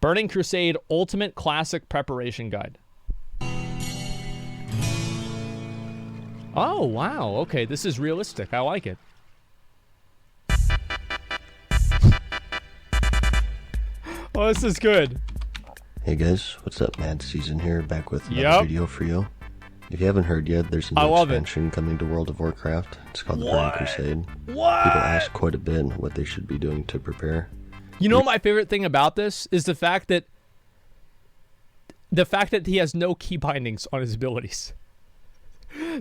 Burning Crusade Ultimate Classic Preparation Guide. Oh, wow. Okay, this is realistic. I like it. Oh, this is good. Hey guys, what's up? MadSeason here, back with another video for you. If you haven't heard yet, there's a new expansion coming to World of Warcraft. It's called The Burning Crusade. People ask quite a bit what they should be doing to prepare. You know, my favorite thing about this is the fact that he has no key bindings on his abilities.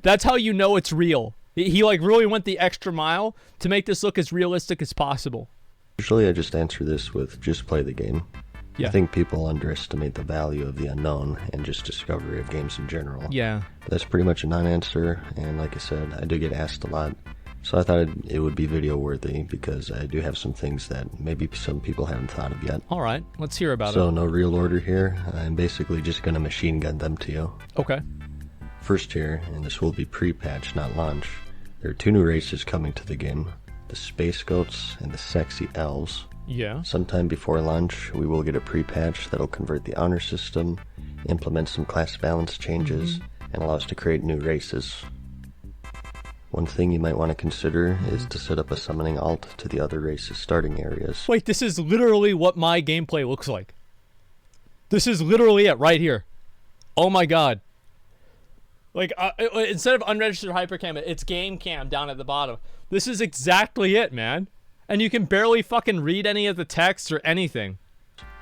That's how you know it's real. He like really went the extra mile to make this look as realistic as possible. Usually I just answer this with just play the game. Yeah. I think people underestimate the value of the unknown and just discovery of games in general. Yeah. But that's pretty much a non-answer, and like I said, I do get asked a lot. So I thought it would be video worthy because I do have some things that maybe some people haven't thought of yet. All right, let's hear about it. So no real order here. I'm basically just going to machine gun them to you. Okay. First here, and this will be pre-patch, not launch, there are two new races coming to the game. The Space Goats and the Sexy Elves. Yeah. Sometime before launch, we will get a pre-patch that'll convert the honor system, implement some class balance changes, and allow us to create new races. One thing you might want to consider is to set up a summoning alt to the other races' starting areas. Wait, this is literally what my gameplay looks like. This is literally it right here. Oh my god. Like, instead of unregistered hypercam, it's game cam down at the bottom. This is exactly it, man. And you can barely fucking read any of the text or anything.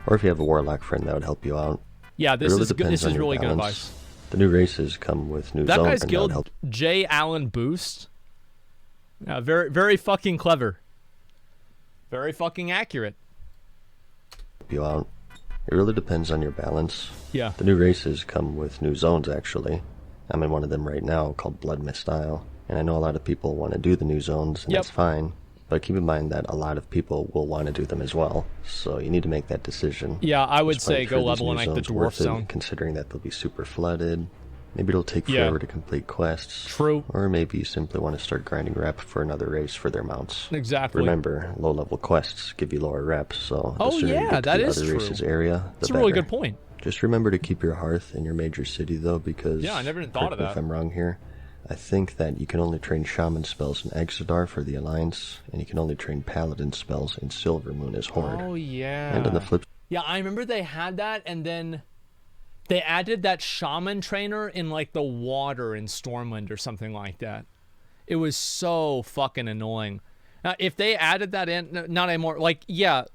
Or if you have a warlock friend, that would help you out. Yeah, this is good. This is really good advice. The new races come with new zones. That guy's guild, J. Allen Boost. Yeah, very, very fucking clever. Very fucking accurate. Help you out. It really depends on your balance. Yeah. The new races come with new zones, actually. I'm in one of them right now called Blood Mist Isle, and I know a lot of people want to do the new zones, and that's fine. But keep in mind that a lot of people will want to do them as well, so you need to make that decision. Yeah, I would say go level in like the dwarf zone. Considering that they'll be super flooded, maybe it'll take forever to complete quests. True. Or maybe you simply want to start grinding rep for another race for their mounts. Exactly. Remember, low-level quests give you lower reps, so the sooner you get to the other race's area, the That's better. a really good point. Just remember to keep your hearth in your major city, though, because... Yeah, I never even thought of that. If I'm wrong here, I think that you can only train Shaman spells in Exodar for the Alliance, and you can only train Paladin spells in Silvermoon as Horde. Oh, yeah. And on the flip... Yeah, I remember they had that, and then they added that Shaman trainer in, like, the water in Stormwind or something like that. It was so fucking annoying. Now, if they added that in... Not anymore. Like, yeah,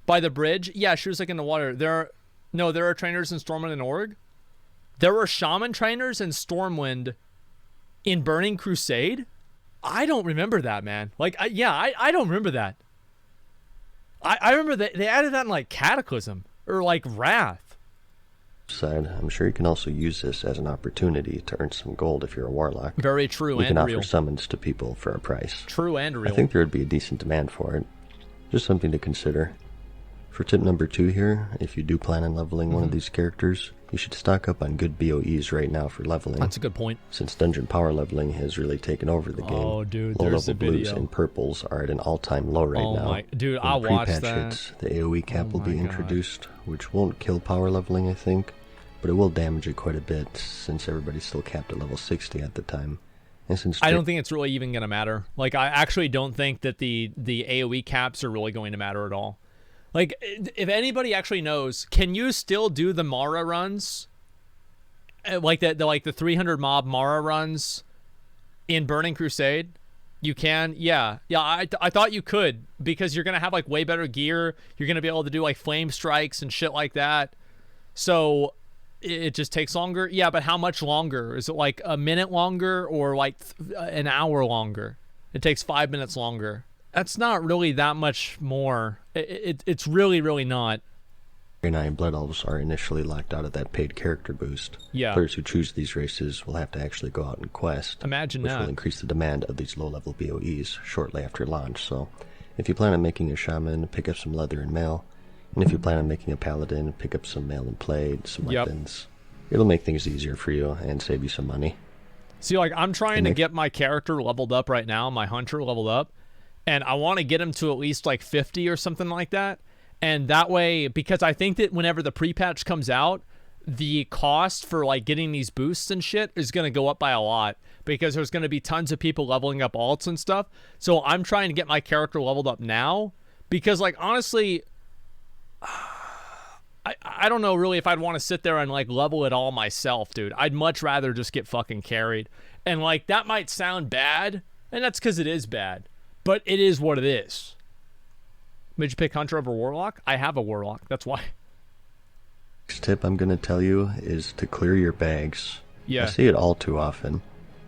by the bridge, yeah, she was, like, in the water. There are trainers in Stormwind and Org. There were Shaman trainers in Stormwind in Burning Crusade? I don't remember that, man. Like, I don't remember that. I remember that they added that in, like, Cataclysm or, like, Wrath. Side, I'm sure you can also use this as an opportunity to earn some gold if you're a warlock. Very true and real. You can offer summons to people for a price. True and real. I think there would be a decent demand for it. Just something to consider. For tip number 2 here, if you do plan on leveling one of these characters, you should stock up on good BOEs right now for leveling. That's a good point. Since dungeon power leveling has really taken over the game. Oh, dude, low there's level a video. blues and purples are at an all-time low right now. Oh my, dude, When I'll watch that. Hits, the AoE cap will be introduced, which won't kill power leveling, I think, but it will damage it quite a bit since everybody's still capped at level 60 at the time. And since I don't think it's really even going to matter. Like, I actually don't think that the AoE caps are really going to matter at all. Like, if anybody actually knows, can you still do the Mara runs? Like the 300 mob Mara runs in Burning Crusade? You can? Yeah. Yeah, I thought you could, because you're going to have, like, way better gear. You're going to be able to do, like, flame strikes and shit like that. So it just takes longer? Yeah, but how much longer? Is it, like, a minute longer or, like, an hour longer? It takes 5 minutes longer. That's not really that much more. It's really, really not. 9 Blood Elves are initially locked out of that paid character boost. Yeah. Players who choose these races will have to actually go out and quest. Imagine which that. Will increase the demand of these low-level BOEs shortly after launch. So, if you plan on making a Shaman, pick up some leather and mail. And if you plan on making a Paladin, pick up some mail and plate, some weapons. It'll make things easier for you and save you some money. See, like, I'm trying to get my character leveled up right now, my Hunter leveled up. And I want to get him to at least, like, 50 or something like that. And that way, because I think that whenever the pre-patch comes out, the cost for like getting these boosts and shit is going to go up by a lot, because there's going to be tons of people leveling up alts and stuff. So I'm trying to get my character leveled up now, because like honestly, I don't know really if I'd want to sit there and like level it all myself, dude. I'd much rather just get fucking carried. And like that might sound bad, and that's because it is bad, but it is what it is. Did you pick Hunter over Warlock? I have a Warlock, that's why. Next tip I'm going to tell you is to clear your bags. Yeah. I see it all too often.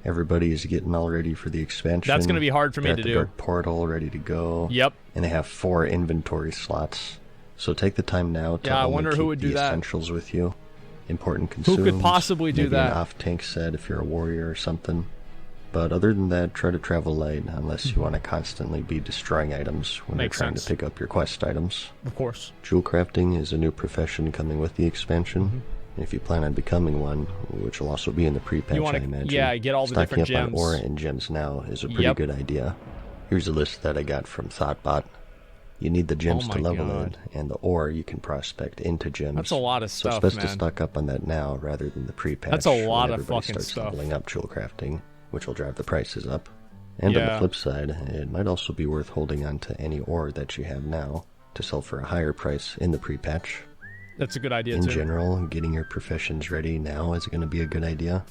Everybody is getting all ready for the expansion. That's going to be hard for me to do. Dark portal ready to go. Yep. And they have 4 inventory slots. So take the time now to I wonder who would do the that. essentials with you. Important consumes. Who could possibly do maybe that? An off-tank set if you're a warrior or something. But other than that, try to travel light unless you want to constantly be destroying items when you're trying to pick up your quest items. Of course. Jewel crafting is a new profession coming with the expansion. And if you plan on becoming one, which will also be in the pre-patch, I imagine. Yeah, get all the different gems. Stocking up on ore and gems now is a pretty good idea. Here's a list that I got from Thoughtbot. You need the gems to level it, and the ore you can prospect into gems. That's a lot of stuff, so it's best to stock up on that now rather than the pre-patch. That's a lot when of everybody fucking starts stuff. leveling up jewel crafting, which will drive the prices up. And on the flip side, it might also be worth holding on to any ore that you have now to sell for a higher price in the pre-patch. That's a good idea, In too. general, getting your professions ready now is going to be a good idea.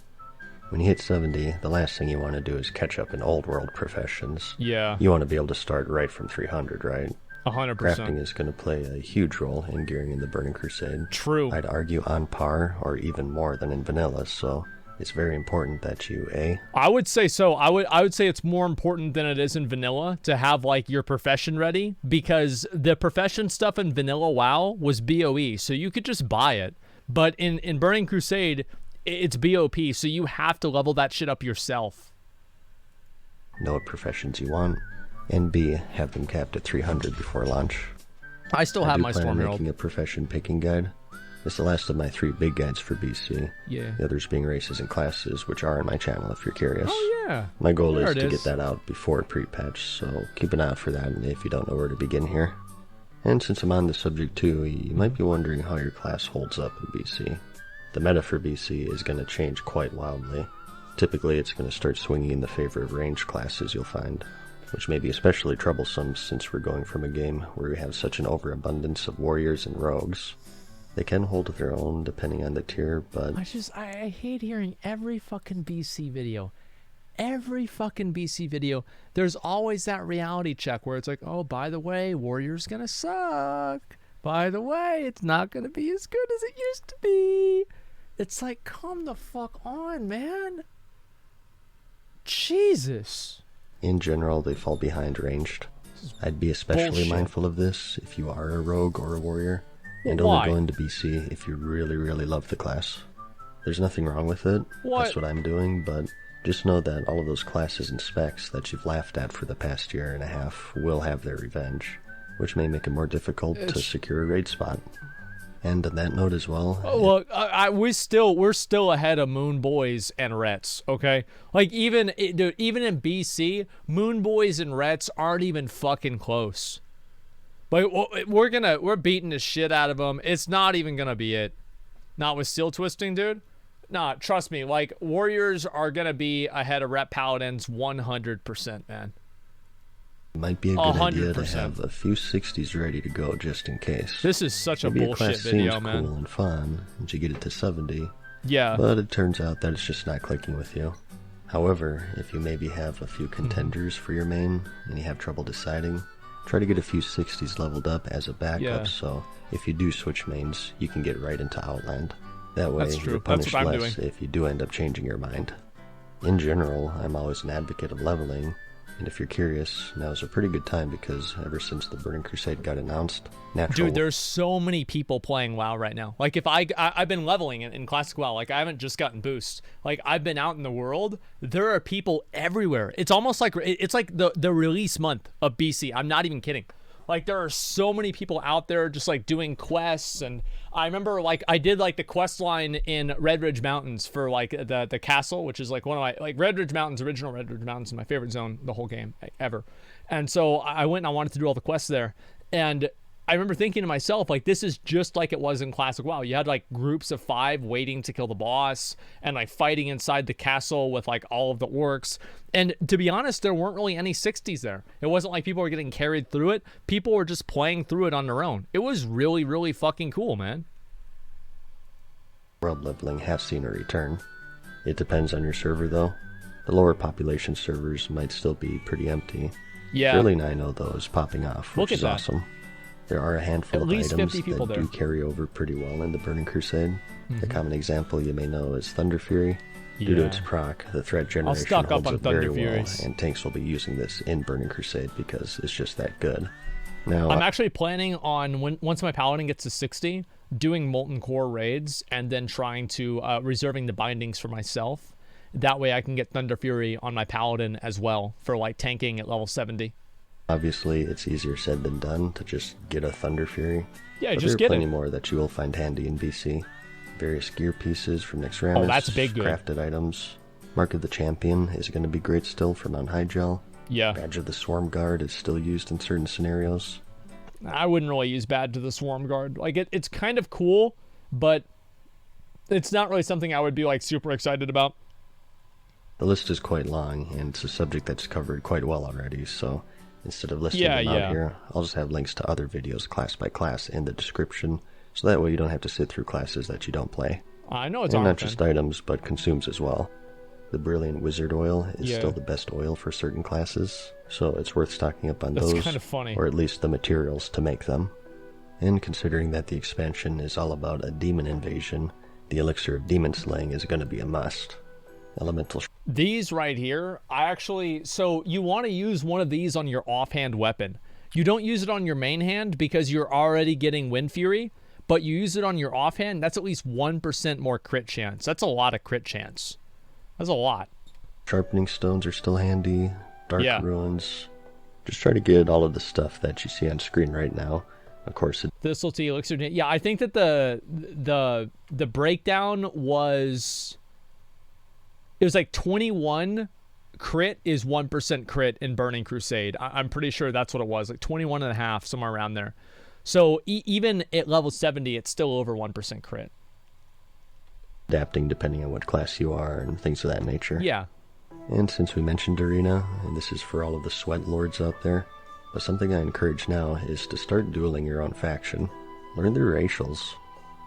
When you hit 70, the last thing you want to do is catch up in old world professions. Yeah. You want to be able to start right from 300, right? 100%. Crafting is going to play a huge role in gearing in the Burning Crusade. True. I'd argue on par or even more than in vanilla, so it's very important that you I would say so. I would say it's more important than it is in vanilla to have like your profession ready, because the profession stuff in vanilla WoW was BOE, so you could just buy it. But in Burning Crusade, it's BOP, so you have to level that shit up yourself. know what professions you want, and B, have them capped at 300 before launch. I still have my Storm Storm Herald. Herald. Making a profession picking guide. It's the last of my 3 big guides for BC. Yeah. The others being races and classes, which are on my channel if you're curious. Oh, yeah. My goal There is it to is. get that out before pre-patch, so keep an eye out for that if you don't know where to begin here. And since I'm on the subject too, you might be wondering how your class holds up in BC. The meta for BC is going to change quite wildly. Typically, it's going to start swinging in the favor of ranged classes, you'll find, which may be especially troublesome since we're going from a game where we have such an overabundance of warriors and rogues. They can hold their own depending on the tier, but I hate hearing every fucking BC video. Every fucking BC video, there's always that reality check where it's like, oh, by the way, Warrior's gonna suck. By the way, it's not gonna be as good as it used to be. It's like, come the fuck on, man. Jesus. in general they fall behind ranged. I'd be especially Bullshit. mindful of this if you are a rogue or a warrior, and Why? only go into BC if you really, really love the class. There's nothing wrong with it. What? That's what I'm doing, but just know that all of those classes and specs that you've laughed at for the past year and a half will have their revenge, which may make it more difficult to secure a raid spot. And on that note as well, Look, we're still ahead of Moon Boys and Rets. Okay, like even in BC, Moon Boys and Rets aren't even fucking close. Like we're beating the shit out of them. It's not even gonna be it. Not with Steel Twisting, dude. Nah, trust me. Like Warriors are gonna be ahead of Ret Paladins 100%, man. it might be a good idea to 100%. have a few 60s ready to go just in case. This is such a Maybe bullshit class video, seems man. cool and fun, and you get it to 70, Yeah. but it turns out that it's just not clicking with you. However, if you maybe have a few contenders for your main, and you have trouble deciding, try to get a few 60s leveled up as a backup, Yeah. so if you do switch mains, you can get right into Outland. That way, That's true. you're That's punished what I'm less doing. if you do end up changing your mind. In general, I'm always an advocate of leveling, and if you're curious, now's a pretty good time because ever since the Burning Crusade got announced, natural... Dude, there's so many people playing WoW right now. Like, if I've been leveling in Classic WoW. Like, I haven't just gotten boosts. Like, I've been out in the world. There are people everywhere. It's almost like it's like the release month of BC. I'm not even kidding. Like, there are so many people out there just like doing quests. And I remember like I did like the quest line in Red Ridge Mountains for like the castle, which is like one of my like Red Ridge Mountains, original Red Ridge Mountains is my favorite zone the whole game ever. And so I went and I wanted to do all the quests there. And I remember thinking to myself, like, this is just like it was in Classic WoW. You had like groups of 5 waiting to kill the boss and like fighting inside the castle with like all of the orcs. And to be honest, there weren't really any 60s there. It wasn't like people were getting carried through it. People were just playing through it on their own. It was really, really fucking cool, man. World leveling have seen a return. It depends on your server though. The lower population servers might still be pretty empty. Yeah. Fairly 9 though is popping off, which is awesome. There are a handful of items that do carry over pretty well in the Burning Crusade. A common example you may know is Thunder Fury. Due to its proc, the threat generation holds up very well, and tanks will be using this in Burning Crusade because it's just that good. Now, I'm actually planning on, once my Paladin gets to 60, doing Molten Core raids and then trying to reserving the bindings for myself. That way I can get Thunder Fury on my Paladin as well for like tanking at level 70. Obviously, it's easier said than done to just get a Thunder Fury. Yeah, but just there are get plenty more that you will find handy in BC. Various gear pieces from Nyxramis, that's big good. Crafted items. Mark of the Champion is going to be great still for Mount Hygel. Yeah. Badge of the Swarm Guard is still used in certain scenarios. I wouldn't really use Badge of the Swarm Guard. Like, it's kind of cool, but it's not really something I would be like super excited about. The list is quite long, and it's a subject that's covered quite well already, so instead of listing them out here, I'll just have links to other videos class by class in the description, so that way you don't have to sit through classes that you don't play. I know it's and not just items, but consumes as well. The Brilliant Wizard Oil is still the best oil for certain classes, so it's worth stocking up on those, kind of funny. Or at least the materials to make them. And considering that the expansion is all about a demon invasion, the Elixir of Demon Slaying is going to be a must. Elemental. These right here, so you want to use one of these on your offhand weapon. You don't use it on your main hand because you're already getting Wind Fury, but you use it on your offhand, that's at least 1% more crit chance. That's a lot of crit chance. That's a lot. Sharpening stones are still handy. Dark ruins. Just try to get all of the stuff that you see on screen right now. Of course, Thistletea, Elixir. Yeah, I think that the breakdown was, it was like 21 crit is 1% crit in Burning Crusade. I'm pretty sure that's what it was, like 21.5, somewhere around there. So even at level 70, it's still over 1% crit. Adapting depending on what class you are and things of that nature. Yeah. And since we mentioned Arena, and this is for all of the sweat lords out there, but something I encourage now is to start dueling your own faction. Learn their racials.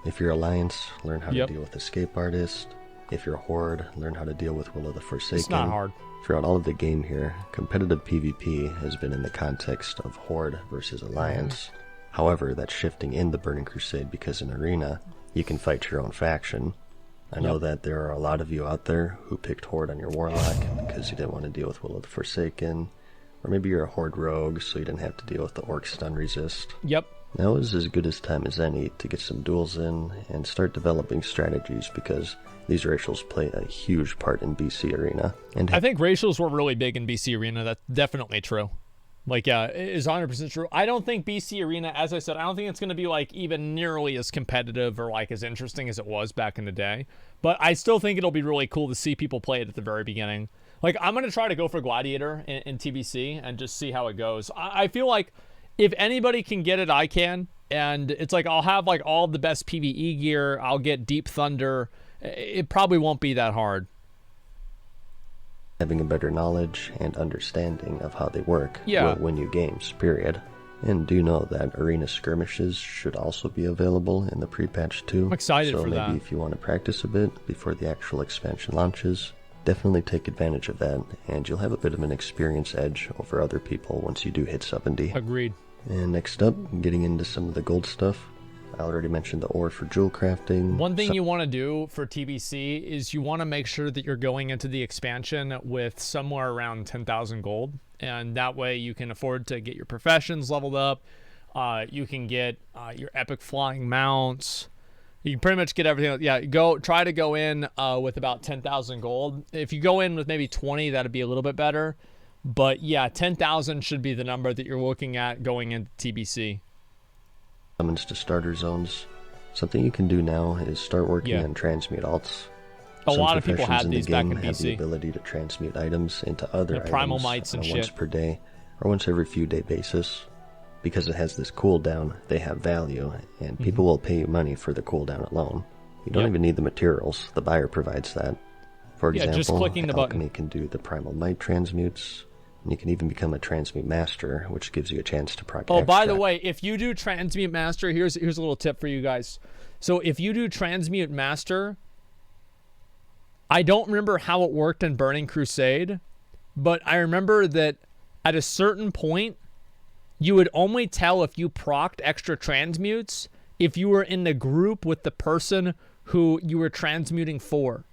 If you're Alliance, learn how to deal with Escape Artist. If you're Horde, learn how to deal with Will of the Forsaken. It's not hard. Throughout all of the game here, competitive PvP has been in the context of Horde versus Alliance. However, that's shifting in the Burning Crusade because in Arena, you can fight your own faction. I know that there are a lot of you out there who picked Horde on your Warlock because you didn't want to deal with Will of the Forsaken. Or maybe you're a Horde Rogue, so you didn't have to deal with the Orc Stun Resist. Yep. Now is as good a time as any to get some duels in and start developing strategies because these racials play a huge part in BC Arena. And I think racials were really big in BC Arena. That's definitely true. Like, yeah, it is 100% true. I don't think BC Arena, as I said, I don't think it's going to be like even nearly as competitive or like as interesting as it was back in the day. But I still think it'll be really cool to see people play it at the very beginning. Like, I'm going to try to go for Gladiator in TBC and just see how it goes. I feel like if anybody can get it, I can. And it's like I'll have like all the best PvE gear. I'll get Deep Thunder. It probably won't be that hard. Having a better knowledge and understanding of how they work will win you games, period. And do know that arena skirmishes should also be available in the pre-patch too. I'm excited for that. So maybe if you want to practice a bit before the actual expansion launches, definitely take advantage of that, and you'll have a bit of an experience edge over other people once you do hit 70. Agreed. And next up, getting into some of the gold stuff. I already mentioned the ore for jewel crafting. One thing you want to do for TBC is you want to make sure that you're going into the expansion with somewhere around 10,000 gold. And that way you can afford to get your professions leveled up. You can get your epic flying mounts. You can pretty much get everything. Yeah, try to go in with about 10,000 gold. If you go in with maybe 20, that'd be a little bit better. But yeah, 10,000 should be the number that you're looking at going into TBC. Summons to starter zones. Something you can do now is start working on transmute alts. A lot of people had these back in have the BC. ability to transmute items into other items primal mites and on a once shit per day or once every few day basis. because it has this cooldown, they have value, and people will pay you money for the cooldown alone. You don't even need the materials. The buyer provides that. For example, just clicking the alchemy button. can do the primal might transmutes, and you can even become a transmute master, which gives you a chance to proc. Oh, by the way, if you do transmute master, here's a little tip for you guys. So if you do transmute master, I don't remember how it worked in Burning Crusade, but I remember that at a certain point, you would only tell if you procced extra transmutes if you were in the group with the person who you were transmuting for.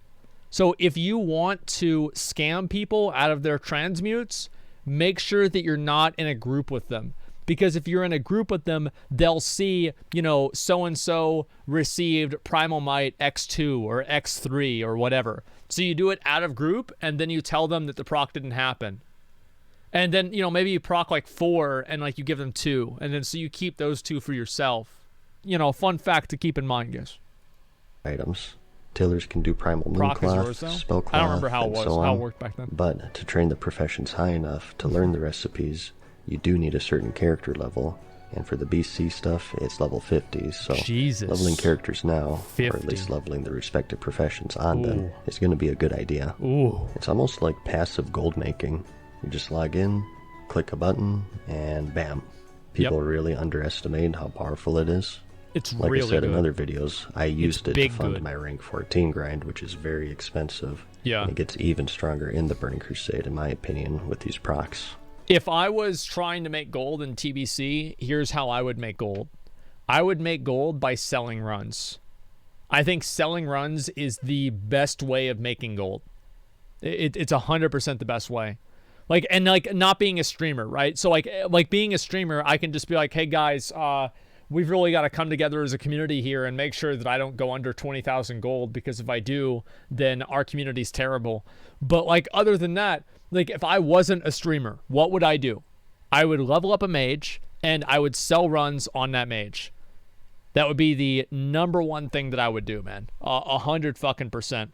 So if you want to scam people out of their transmutes, make sure that you're not in a group with them. Because if you're in a group with them, they'll see, so-and-so received Primal Might X2 or X3 or whatever. So you do it out of group, and then you tell them that the proc didn't happen. And then, maybe you proc like 4 and like you give them 2. And then so you keep those 2 for yourself. Fun fact to keep in mind, guys. Items. Tailors can do primal Proc is mooncloth, yours, though? spellcloth, I don't remember how it and was, so on. how it worked back then. But to train the professions high enough to learn the recipes, you do need a certain character level. And for the BC stuff, it's level 50. So Jesus. leveling characters now, 50. or at least leveling the respective professions on them, is going to be a good idea. Ooh. It's almost like passive gold making. You just log in, click a button, and bam. People really underestimate how powerful it is. It's like really I said good. in other videos, I used it to big fund good. my rank 14 grind, which is very expensive. Yeah. And it gets even stronger in the Burning Crusade, in my opinion, with these procs. If I was trying to make gold in TBC, here's how I would make gold. I would make gold by selling runs. I think selling runs is the best way of making gold. It's 100% the best way. And not being a streamer, right? So like being a streamer, I can just be like, hey guys, we've really got to come together as a community here and make sure that I don't go under 20,000 gold, because if I do, then our community's terrible. But other than that, if I wasn't a streamer, what would I do? I would level up a mage and I would sell runs on that mage. That would be the number one thing that I would do, man. 100%.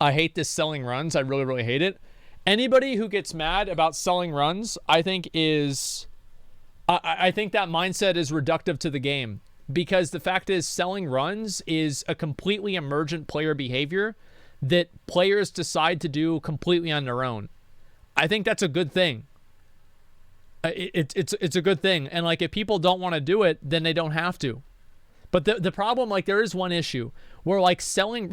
I hate this selling runs. I really, really hate it. Anybody who gets mad about selling runs, I think I think that mindset is reductive to the game, because the fact is selling runs is a completely emergent player behavior that players decide to do completely on their own. I think that's a good thing. It's a good thing. And if people don't want to do it, then they don't have to. But the problem, there is one issue where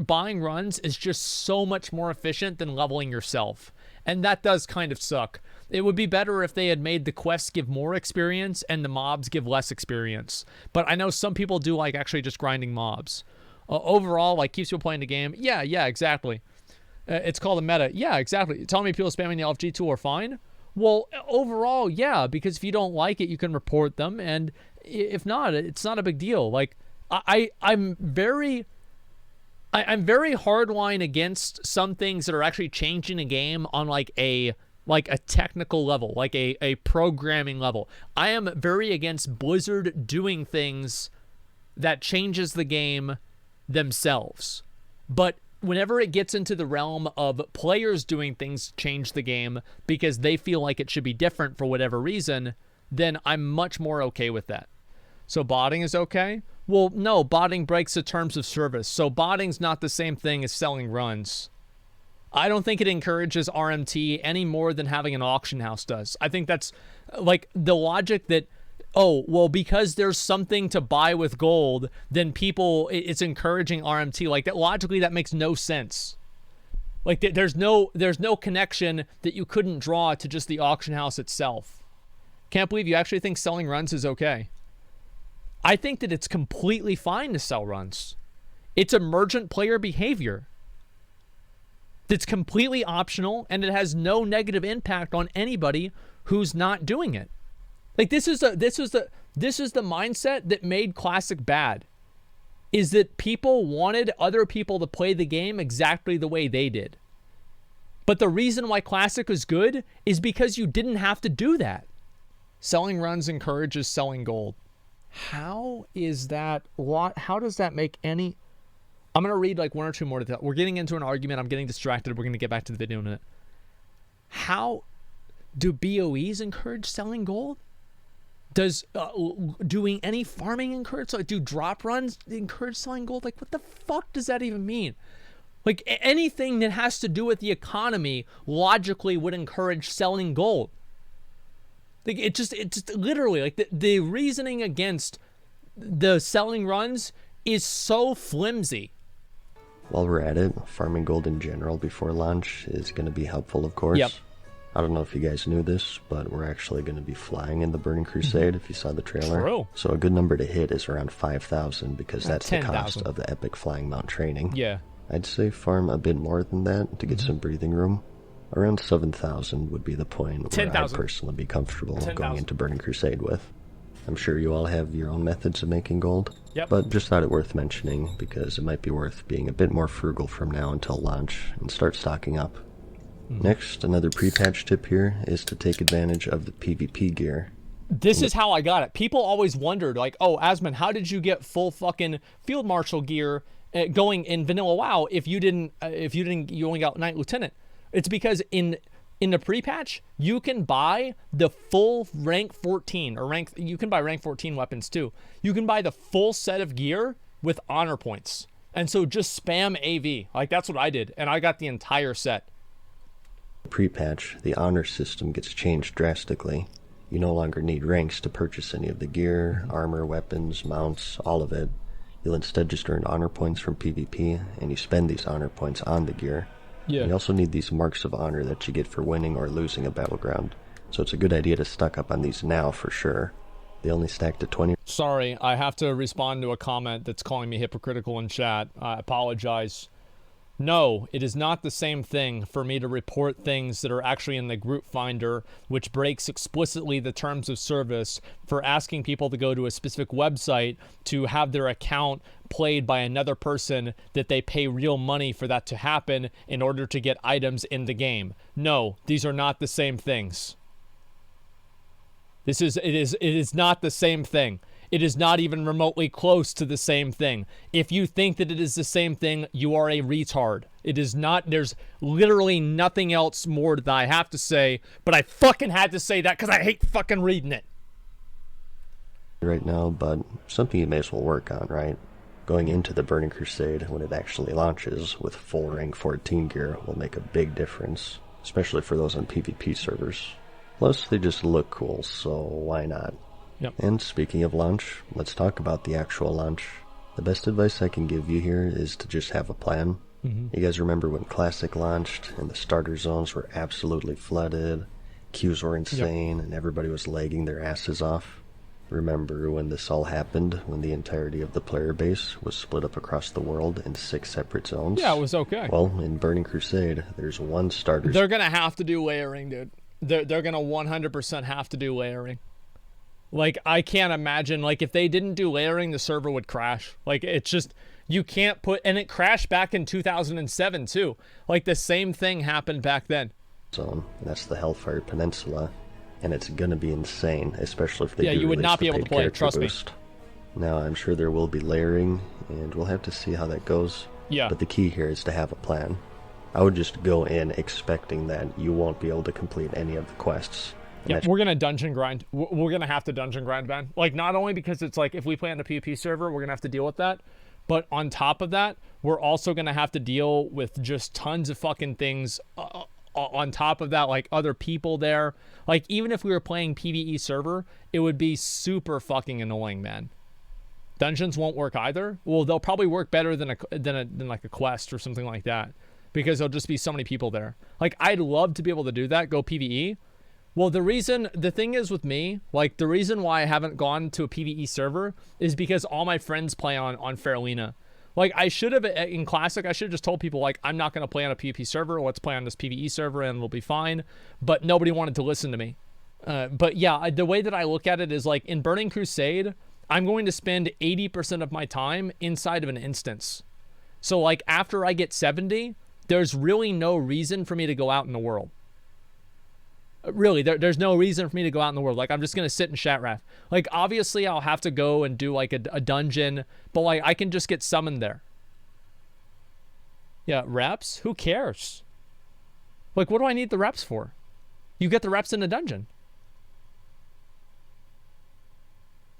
buying runs is just so much more efficient than leveling yourself. And that does kind of suck. It would be better if they had made the quests give more experience and the mobs give less experience. But I know some people do actually just grinding mobs. Overall, keeps people playing the game. Yeah, exactly. It's called a meta. Yeah, exactly. Telling me people spamming the LFG tool are fine? Well, overall, yeah, because if you don't like it, you can report them. And if not, it's not a big deal. I'm very hardline against some things that are actually changing a game on a technical level, a programming level. I am very against Blizzard doing things that changes the game themselves. But whenever it gets into the realm of players doing things change the game because they feel like it should be different for whatever reason, then I'm much more okay with that. So botting is okay? Well, no, botting breaks the terms of service. So botting's not the same thing as selling runs. I don't think it encourages RMT any more than having an auction house does. I think that's the logic that, because there's something to buy with gold, then it's encouraging RMT. That logically, that makes no sense. There's no connection that you couldn't draw to just the auction house itself. Can't believe you actually think selling runs is okay. I think that it's completely fine to sell runs. It's emergent player behavior that's completely optional, and it has no negative impact on anybody who's not doing it. This is the mindset that made Classic bad. Is that people wanted other people to play the game exactly the way they did. But the reason why Classic was good is because you didn't have to do that. Selling runs encourages selling gold. How is that? How does that make any... I'm going to read one or two more details. We're getting into an argument. I'm getting distracted. We're going to get back to the video in a minute. How do BOEs encourage selling gold? Does doing any farming encourage, like, do drop runs encourage selling gold? Like, what the fuck does that even mean? Like, anything that has to do with the economy logically would encourage selling gold. Like, it just literally, like, the reasoning against the selling runs is so flimsy. While we're at it, farming gold in general before launch is going to be helpful, of course. Yep. I don't know if you guys knew this, but we're actually going to be flying in the Burning Crusade, if you saw the trailer. True. So a good number to hit is around 5,000, because that's 10, the cost 000. of the epic flying mount training. Yeah. I'd say farm a bit more than that to get some breathing room. Around 7,000 would be the point where 10,000. I'd personally be comfortable 10,000. going into Burning Crusade with. I'm sure you all have your own methods of making gold, Yep. but just thought it worth mentioning because it might be worth being a bit more frugal from now until launch and start stocking up. Next, another pre-patch tip here is to take advantage of the PvP gear. This is how I got it. People always wondered, like, oh, Asmon, how did you get full fucking field marshal gear going in vanilla WoW if you only got Knight Lieutenant? It's because in the pre-patch, you can buy the full rank 14 or you can buy rank 14 weapons too. You can buy the full set of gear with honor points. And so just spam AV. Like, that's what I did, and I got the entire set. Pre-patch, the honor system gets changed drastically. You no longer need ranks to purchase any of the gear, armor, weapons, mounts, all of it. You'll instead just earn honor points from PvP, and you spend these honor points on the gear. Yeah. You also need these marks of honor that you get for winning or losing a battleground, so it's a good idea to stock up on these now for sure. They only stack to 20. Sorry, I have to respond to a comment that's calling me hypocritical in chat. I apologize. No, it is not the same thing for me to report things that are actually in the group finder, which breaks explicitly the terms of service for asking people to go to a specific website to have their account played by another person that they pay real money for that to happen in order to get items in the game. No, these are not the same things. It is not the same thing. It is not even remotely close to the same thing. If you think that it is the same thing, you are a retard. It is not. There's literally nothing else more that I have to say, but I fucking had to say that because I hate fucking reading it. Right now, but something you may as well work on, right? Going into the Burning Crusade when it actually launches with full rank 14 gear will make a big difference, especially for those on PvP servers. Plus, they just look cool, so why not? Yep. And speaking of launch, let's talk about the actual launch. The best advice I can give you here is to just have a plan. You guys remember when Classic launched and the starter zones were absolutely flooded, queues were insane, and everybody was lagging their asses off? Remember when this all happened, when the entirety of the player base was split up across the world in 6 separate zones? Yeah, it was okay. Well, in Burning Crusade, there's one starter. They're going to have to do layering, dude. They're going to 100% have to do layering. Like, I can't imagine, like, if they didn't do layering, the server would crash. Like, it's just, you can't put, and it crashed back in 2007, too. Like, the same thing happened back then. Zone, and that's the Hellfire Peninsula, and it's gonna be insane, especially if they do you would release not the be able paid to play, character trust me. boost. Now, I'm sure there will be layering, and we'll have to see how that goes. Yeah. But the key here is to have a plan. I would just go in expecting that you won't be able to complete any of the quests. Yeah, we're going to dungeon grind. We're going to have to dungeon grind, man. Like, not only because it's like, if we play on the PvP server, we're going to have to deal with that. But on top of that, we're also going to have to deal with just tons of fucking things on top of that, like other people there. Like, even if we were playing PvE server, it would be super fucking annoying, man. Dungeons won't work either. Well, they'll probably work better than like a quest or something like that, because there'll just be so many people there. Like, I'd love to be able to do that, go PvE. Well, the thing is with me, like, the reason why I haven't gone to a PvE server is because all my friends play on Faralina. Like, I should have, in Classic, I should have just told people, like, I'm not going to play on a PvP server. Let's play on this PvE server and it'll be fine. But nobody wanted to listen to me. But yeah, the way that I look at it is, like, in Burning Crusade, I'm going to spend 80% of my time inside of an instance. So, like, after I get 70, there's really no reason for me to go out in the world. Really, there's no reason for me to go out in the world. Like, I'm just going to sit in Shatrath. Like, obviously, I'll have to go and do, like, a dungeon. But, like, I can just get summoned there. Yeah, reps? Who cares? Like, what do I need the reps for? You get the reps in a dungeon.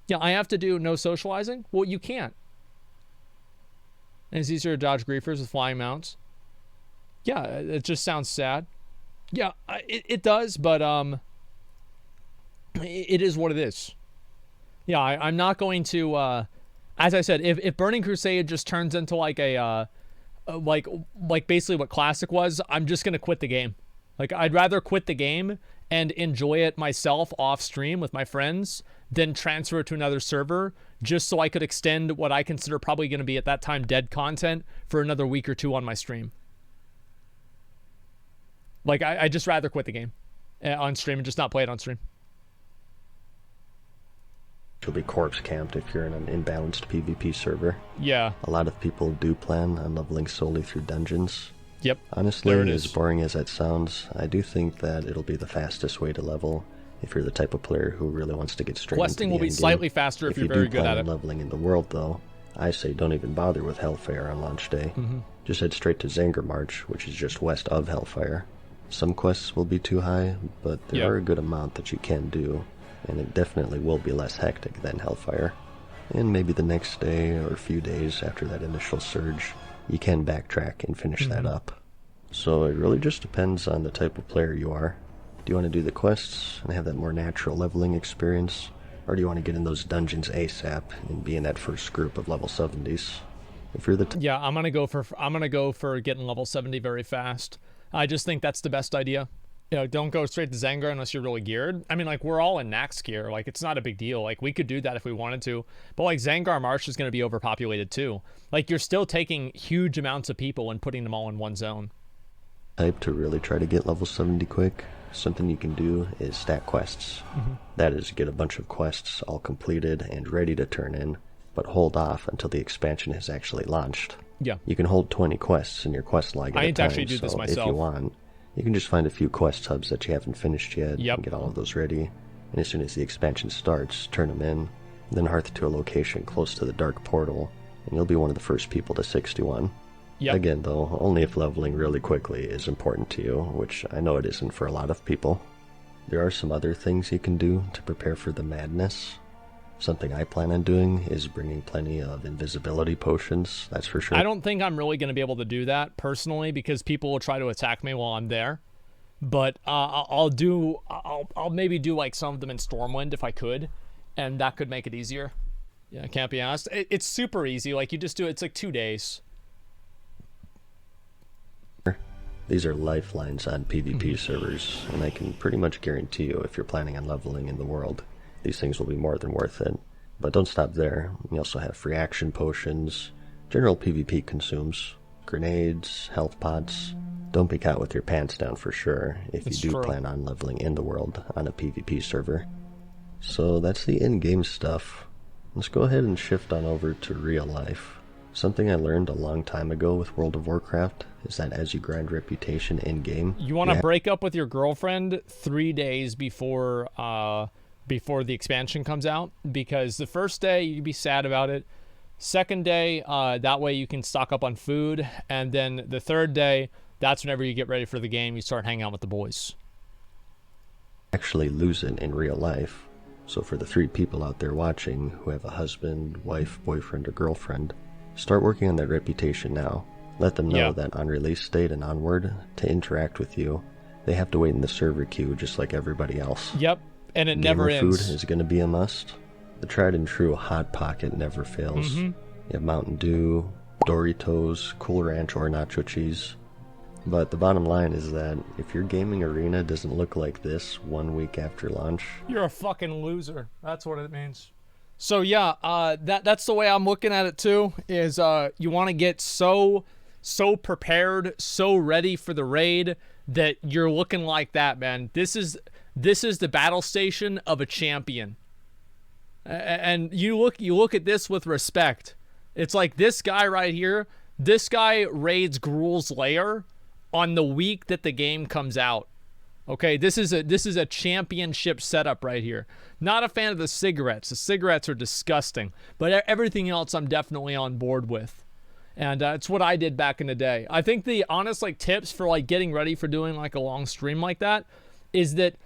Yeah, I have to do no socializing. Well, you can't. And it's easier to dodge griefers with flying mounts. Yeah, it just sounds sad. Yeah, it does, but it is what it is. Yeah, I'm not going to. As I said, if Burning Crusade just turns into like a like basically what Classic was, I'm just gonna quit the game. Like, I'd rather quit the game and enjoy it myself off stream with my friends than transfer it to another server just so I could extend what I consider probably going to be at that time dead content for another week or two on my stream. Like, I just rather quit the game on stream and just not play it on stream. You'll be corpse camped if you're in an imbalanced PvP server. Yeah. A lot of people do plan on leveling solely through dungeons. Yep. Honestly, as boring as that sounds, I do think that it'll be the fastest way to level if you're the type of player who really wants to get straight Questing into the will be slightly faster if you're very good at it. If you do plan on leveling in the world, though, I say don't even bother with Hellfire on launch day. Just head straight to Zanger March, which is just west of Hellfire. Some quests will be too high, but there are a good amount that you can do, and it definitely will be less hectic than Hellfire. And maybe the next day or a few days after that initial surge, you can backtrack and finish that up. So it really just depends on the type of player you are. Do you want to do the quests and have that more natural leveling experience? Or do you want to get in those dungeons ASAP and be in that first group of level 70s? If you're the yeah, I'm gonna go for getting level 70 very fast. I just think that's the best idea. You know, don't go straight to Zengar unless you're really geared. I mean, like, we're all in Nax gear. Like, it's not a big deal. Like, we could do that if we wanted to. But, like, Zangar Marsh is going to be overpopulated, too. Like, you're still taking huge amounts of people and putting them all in one zone. Type to really try to get level 70 quick, something you can do is stack quests. That is, get a bunch of quests all completed and ready to turn in, but hold off until the expansion has actually launched. Yeah. You can hold 20 quests in your quest log at a time. I need to actually do this myself. If you want, you can just find a few quest hubs that you haven't finished yet and get all of those ready. And as soon as the expansion starts, turn them in, then hearth to a location close to the Dark Portal, and you'll be one of the first people to 61. Again, though, only if leveling really quickly is important to you, which I know it isn't for a lot of people. There are some other things you can do to prepare for the madness. Something I plan on doing is bringing plenty of invisibility potions, that's for sure. I don't think I'm really going to be able to do that personally because people will try to attack me while I'm there. But I'll maybe do like some of them in Stormwind if I could, and that could make it easier. Yeah, I can't be honest. It's super easy. Like, you just do it. It's like 2 days. These are lifelines on PvP servers, and I can pretty much guarantee you if you're planning on leveling in the world, these things will be more than worth it. But don't stop there. You also have free action potions, general PvP consumes, grenades, health pots. Don't be caught with your pants down for sure if you do plan on leveling in the world on a PvP server. So that's the in-game stuff. Let's go ahead and shift on over to real life. Something I learned a long time ago with World of Warcraft is that as you grind reputation in-game... You want to break up with your girlfriend 3 days before the expansion comes out, because the first day you can be sad about it. Second day, that way you can stock up on food. And then the third day, that's whenever you get ready for the game, you start hanging out with the boys. Actually lose it in real life. So for the 3 people out there watching who have a husband, wife, boyfriend, or girlfriend... Start working on that reputation now. Let them know that on release date and onward, to interact with you, they have to wait in the server queue just like everybody else. Yep, and it never ends. Food is going to be a must. The tried and true Hot Pocket never fails. You have Mountain Dew, Doritos, Cool Ranch, or nacho cheese. But the bottom line is that if your gaming arena doesn't look like this 1 week after launch... You're a fucking loser. That's what it means. So yeah, that's the way I'm looking at it too, is you want to get so prepared, so ready for the raid that you're looking like that, man. This is the battle station of a champion. And you look at this with respect. It's like this guy right here, this guy raids Gruul's lair on the week that the game comes out. Okay, this is a championship setup right here. Not a fan of the cigarettes. The cigarettes are disgusting. But everything else I'm definitely on board with. And it's what I did back in the day. I think the honest tips for getting ready for doing a long stream like that is that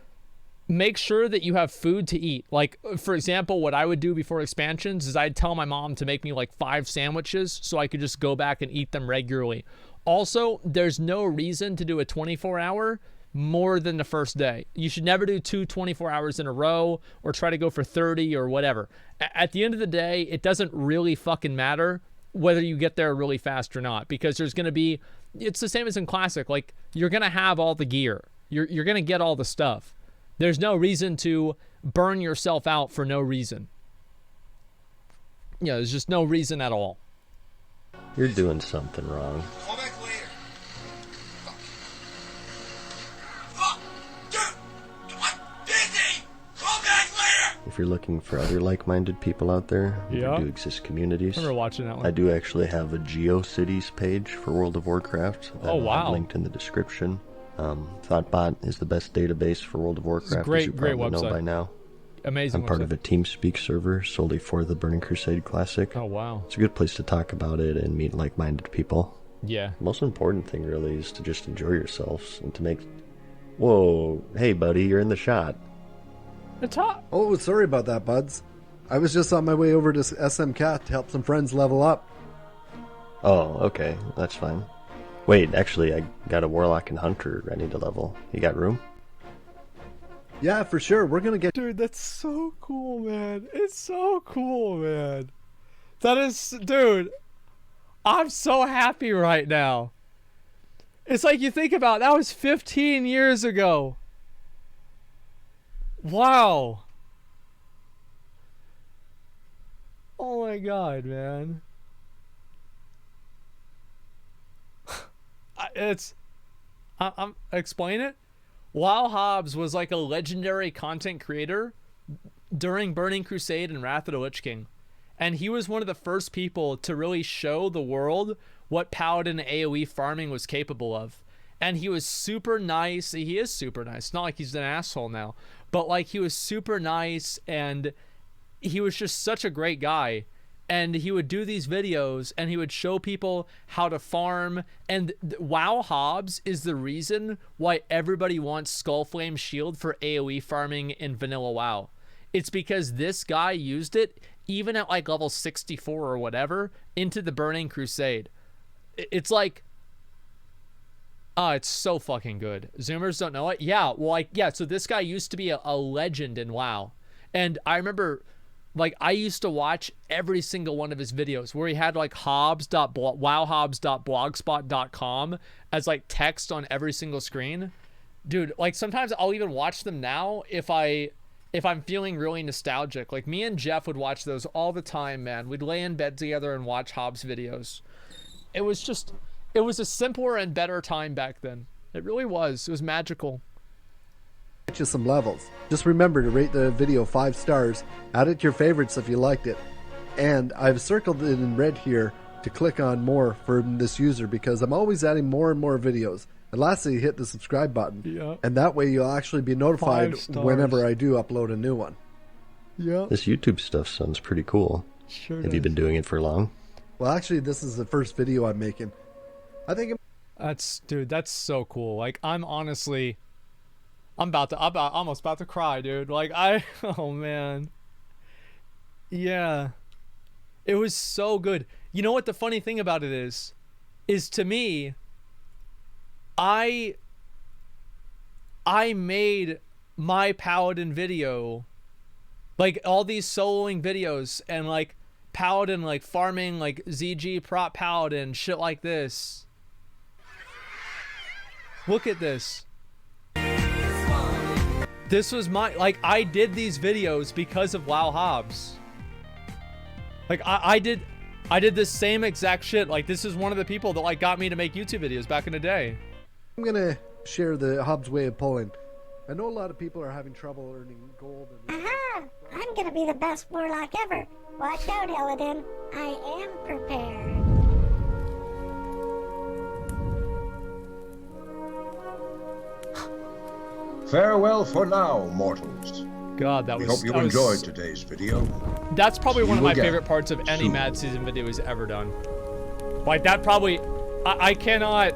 make sure that you have food to eat. Like, for example, what I would do before expansions is I'd tell my mom to make me like 5 sandwiches so I could just go back and eat them regularly. Also, there's no reason to do a 24-hour more than the first day. You should never do 2 24 hours in a row or try to go for 30 or whatever. At the end of the day, it doesn't really fucking matter whether you get there really fast or not, because there's going to be, it's the same as in Classic. Like, you're going to have all the gear. You're going to get all the stuff. There's no reason to burn yourself out for no reason. Yeah, there's just no reason at all. You're doing something wrong. Call back later. Dude! I'm busy! Call back later! If you're looking for other like-minded people out there, Yeah. there do exist communities. I remember watching that one. I do actually have a GeoCities page for World of Warcraft. Oh, wow. I've linked in the description. ThoughtBot is the best database for World of Warcraft, great- as you great probably know website. by now. Amazing. I'm part website. of a TeamSpeak server solely for the Burning Crusade Classic. Oh, wow. It's a good place to talk about it and meet like-minded people. Yeah. The most important thing really is to just enjoy yourselves and to make... Whoa, hey buddy, you're in the shot. The top. Oh, sorry about that, buds. I was just on my way over to SMCat to help some friends level up. Oh, okay, that's fine. Wait, actually, I got a Warlock and Hunter ready to level. You got room? Yeah, for sure. We're gonna get... Dude, that's so cool, man. It's so cool, man. That is, dude, I'm so happy right now. It's like you think about, that was 15 years ago. Wow. Oh my God, man. I'm explain it. Wow Hobbs was like a legendary content creator during Burning Crusade and Wrath of the Lich King. And he was one of the first people to really show the world what Paladin AoE farming was capable of. And he was super nice. He is super nice. It's not like he's an asshole now. But like, he was super nice and he was just such a great guy. And he would do these videos and he would show people how to farm. And WoW Hobbs is the reason why everybody wants Skullflame Shield for AoE farming in vanilla WoW. It's because this guy used it even at like level 64 or whatever into the Burning Crusade. It's like, it's so fucking good. Zoomers don't know it. Yeah, well, like, yeah, so this guy used to be a legend in WoW. And I remember, like, I used to watch every single one of his videos where he had like wowhobbs.blogspot.com as like text on every single screen. Dude, like sometimes I'll even watch them now if I'm feeling really nostalgic. Like me and Jeff would watch those all the time, man. We'd lay in bed together and watch Hobbs videos. It was a simpler and better time back then. It really was. It was magical. Get you some levels. Just remember to rate the video 5 stars, add it to your favorites if you liked it, and I've circled it in red here to click on more for this user because I'm always adding more and more videos. And lastly, hit the subscribe button, Yeah. and that way you'll actually be notified 5 stars. whenever I do upload a new one. Yeah. This YouTube stuff sounds pretty cool. Sure. Have you been doing it for long? Well, actually, this is the first video I'm making. I think Dude, that's so cool. Like, I'm almost about to cry, dude. Like, oh man. Yeah. It was so good. You know what the funny thing about it is to me, I made my Paladin video, like all these soloing videos and like Paladin, like farming, like ZG prop Paladin, shit like this. Look at this. This was my, like, I did these videos because of WoW Hobbs. Like, I did this same exact shit. Like, this is one of the people that, like, got me to make YouTube videos back in the day. I'm going to share the Hobbs way of pulling. I know a lot of people are having trouble earning gold. Aha! I'm gonna be the best warlock ever. Watch out, Illidan. I am prepared. Farewell for now, mortals. God, that We was. hope you that was- enjoyed today's video. That's probably See one of you my again favorite parts of any soon. Mad Season video he's ever done. Like, that probably. I cannot.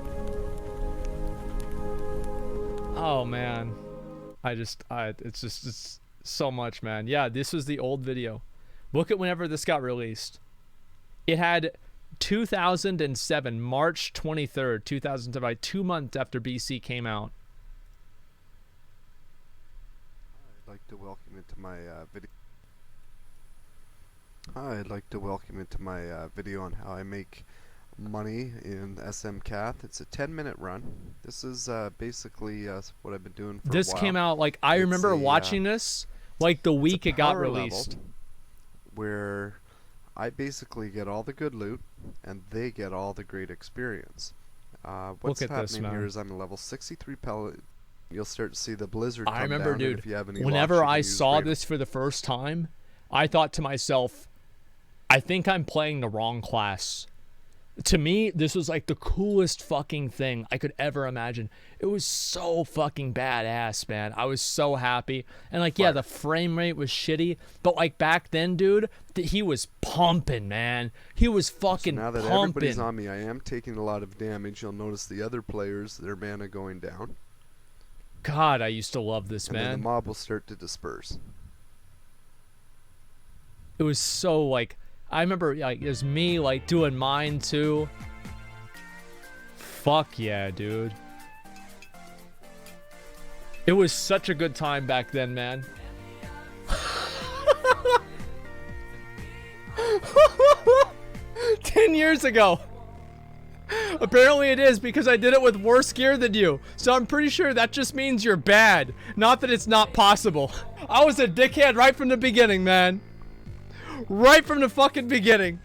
Oh, man. It's so much, man. Yeah, this was the old video. Look at whenever this got released. It had 2007, March 23rd, 2007, like 2 months after BC came out. I'd like to welcome you to my video. Hi, I'd like to welcome you to my video on how I make money in SMCath. It's a 10-minute run. This is basically what I've been doing for a while. This came out, like, I remember watching this, like, the week it got released. Where I basically get all the good loot, and they get all the great experience. What's happening here is I'm a level 63 pellet. You'll start to see the blizzard come I remember, down, dude, if you have any whenever locks, I you can use saw Raven. this for the first time, I thought to myself, I think I'm playing the wrong class. To me, this was like the coolest fucking thing I could ever imagine. It was so fucking badass, man. I was so happy. And like, yeah, the frame rate was shitty, but like back then, dude, he was pumping, man. He was fucking So now that pumping. everybody's on me, I am taking a lot of damage. You'll notice the other players, their mana going down. God, I used to love this, And man. then the mob will start to disperse. It was so like, I remember like it was me like doing mine too. Fuck yeah, dude. It was such a good time back then, man. 10 years ago. Apparently it is, because I did it with worse gear than you. So I'm pretty sure that just means you're bad. Not that it's not possible. I was a dickhead right from the beginning, man. Right from the fucking beginning.